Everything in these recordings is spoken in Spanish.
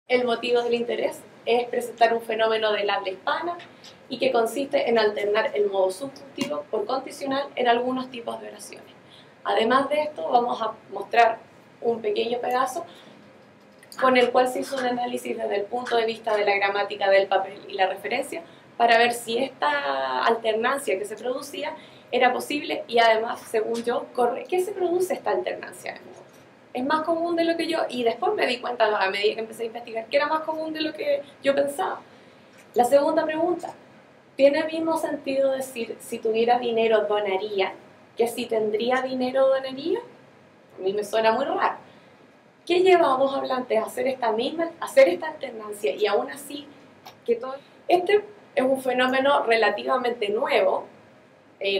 El motivo del interés es presentar un fenómeno del habla hispana y que consiste en alternar el modo subjuntivo por condicional en algunos tipos de oraciones. Además de esto, vamos a mostrar un pequeño pedazo con el cual se hizo un análisis desde el punto de vista de la gramática del papel y la referencia para ver si esta alternancia que se producía era posible y además, según yo, ¿qué se produce esta alternancia de modo? Es más común de lo que yo, y después me di cuenta a medida que empecé a investigar que era más común de lo que yo pensaba. La segunda pregunta, ¿tiene el mismo sentido decir si tuviera dinero donaría que si tendría dinero donaría? A mí me suena muy raro. ¿Qué lleva a dos hablantes a hacer esta alternancia y aún así que todo? Este es un fenómeno relativamente nuevo.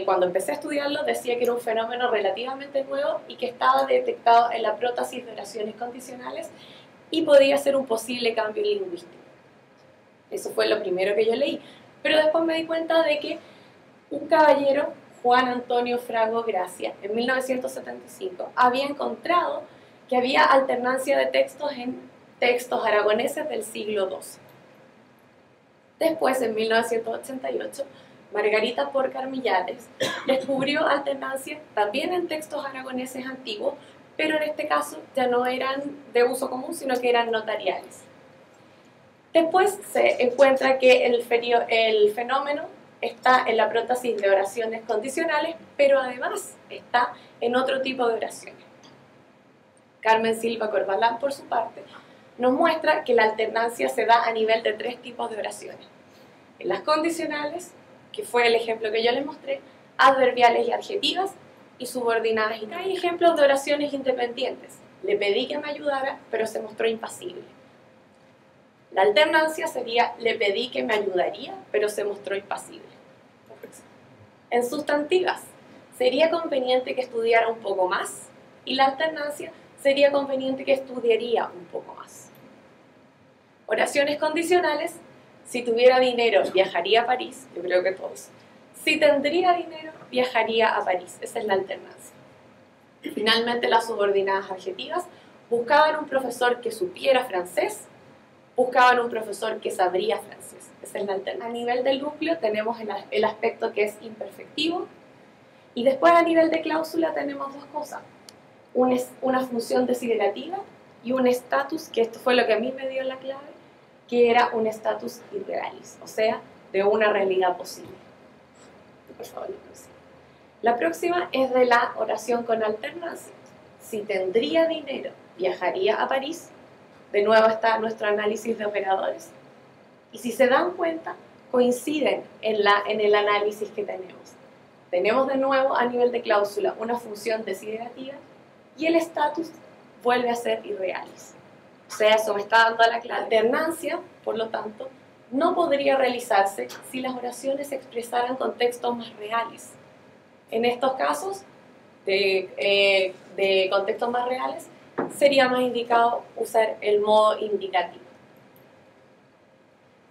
Cuando empecé a estudiarlo decía que era un fenómeno relativamente nuevo y que estaba detectado en la prótesis de oraciones condicionales y podía ser un posible cambio lingüístico. Eso fue lo primero que yo leí. Pero después me di cuenta de que un caballero, Juan Antonio Frago Gracia, en 1975, había encontrado que había alternancia de textos en textos aragoneses del siglo XII. Después, en 1988, Margarita Porcar Millades descubrió alternancia también en textos aragoneses antiguos, pero en este caso ya no eran de uso común, sino que eran notariales. Después se encuentra que el fenómeno está en la prótesis de oraciones condicionales, pero además está en otro tipo de oraciones. Carmen Silva Corbalán, por su parte, nos muestra que la alternancia se da a nivel de tres tipos de oraciones. En las condicionales, que fue el ejemplo que yo les mostré, adverbiales y adjetivas, y subordinadas. Y hay ejemplos de oraciones independientes. Le pedí que me ayudara, pero se mostró impasible. La alternancia sería, le pedí que me ayudaría, pero se mostró impasible. En sustantivas, sería conveniente que estudiara un poco más, y la alternancia sería conveniente que estudiaría un poco más. Oraciones condicionales, si tuviera dinero, viajaría a París, yo creo que todos. Si tendría dinero, viajaría a París, esa es la alternancia. Finalmente, las subordinadas adjetivas, buscaban un profesor que supiera francés, buscaban un profesor que sabría francés, esa es la alternancia. A nivel del núcleo tenemos el aspecto que es imperfectivo, y después a nivel de cláusula tenemos dos cosas, una función desiderativa y un estatus, que esto fue lo que a mí me dio la clave, que era un estatus irrealis, o sea, de una realidad posible. Por favor, la próxima es de la oración con alternancia. Si tendría dinero, viajaría a París. De nuevo está nuestro análisis de operadores. Y si se dan cuenta, coinciden en el análisis que tenemos. Tenemos de nuevo a nivel de cláusula una función desiderativa y el estatus vuelve a ser irrealis. O sea, eso me está dando la clave. La alternancia, por lo tanto, no podría realizarse si las oraciones se expresaran con textos más reales. En estos casos, de contextos más reales, sería más indicado usar el modo indicativo.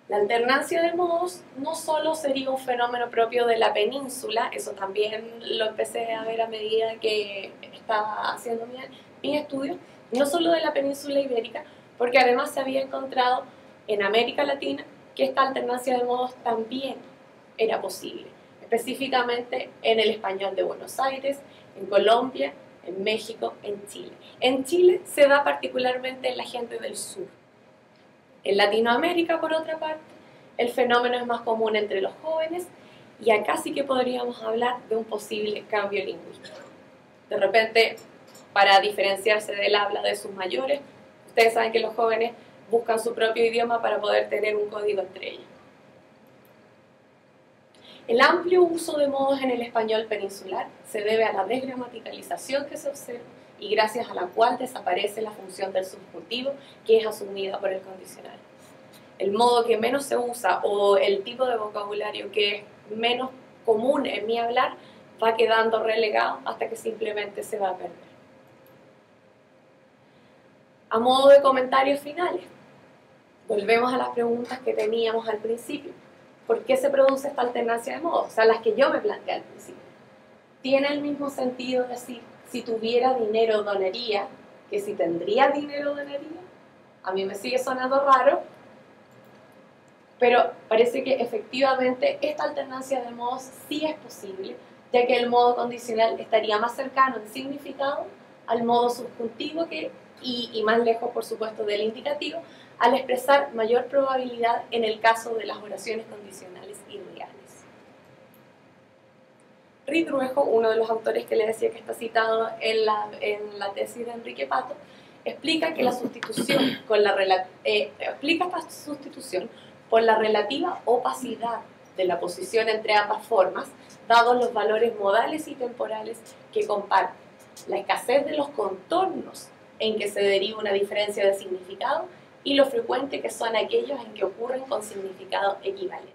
La alternancia de modos no solo sería un fenómeno propio de la península, eso también lo empecé a ver a medida que estaba haciendo mi estudio, no solo de la península ibérica, porque además se había encontrado en América Latina que esta alternancia de modos también era posible, específicamente en el español de Buenos Aires, en Colombia, en México, en Chile. En Chile se da particularmente en la gente del sur. En Latinoamérica, por otra parte, el fenómeno es más común entre los jóvenes y acá sí que podríamos hablar de un posible cambio lingüístico. De repente, para diferenciarse del habla de sus mayores, ustedes saben que los jóvenes buscan su propio idioma para poder tener un código entre ellos. El amplio uso de modos en el español peninsular se debe a la desgramaticalización que se observa y gracias a la cual desaparece la función del subjuntivo que es asumida por el condicional. El modo que menos se usa o el tipo de vocabulario que es menos común en mi hablar va quedando relegado hasta que simplemente se va a perder. A modo de comentarios finales, volvemos a las preguntas que teníamos al principio. ¿Por qué se produce esta alternancia de modos? O sea, las que yo me planteé al principio. ¿Tiene el mismo sentido decir si tuviera dinero donaría que si tendría dinero donaría? A mí me sigue sonando raro, pero parece que efectivamente esta alternancia de modos sí es posible, ya que el modo condicional estaría más cercano en significado al modo subjuntivo y más lejos, por supuesto, del indicativo, al expresar mayor probabilidad en el caso de las oraciones condicionales irreales. Ridruejo, uno de los autores que le decía que está citado en la tesis de Enrique Pato, explica que la sustitución explica esta sustitución por la relativa opacidad de la posición entre ambas formas, dados los valores modales y temporales que comparten, la escasez de los contornos en que se deriva una diferencia de significado y lo frecuente que son aquellos en que ocurren con significado equivalente.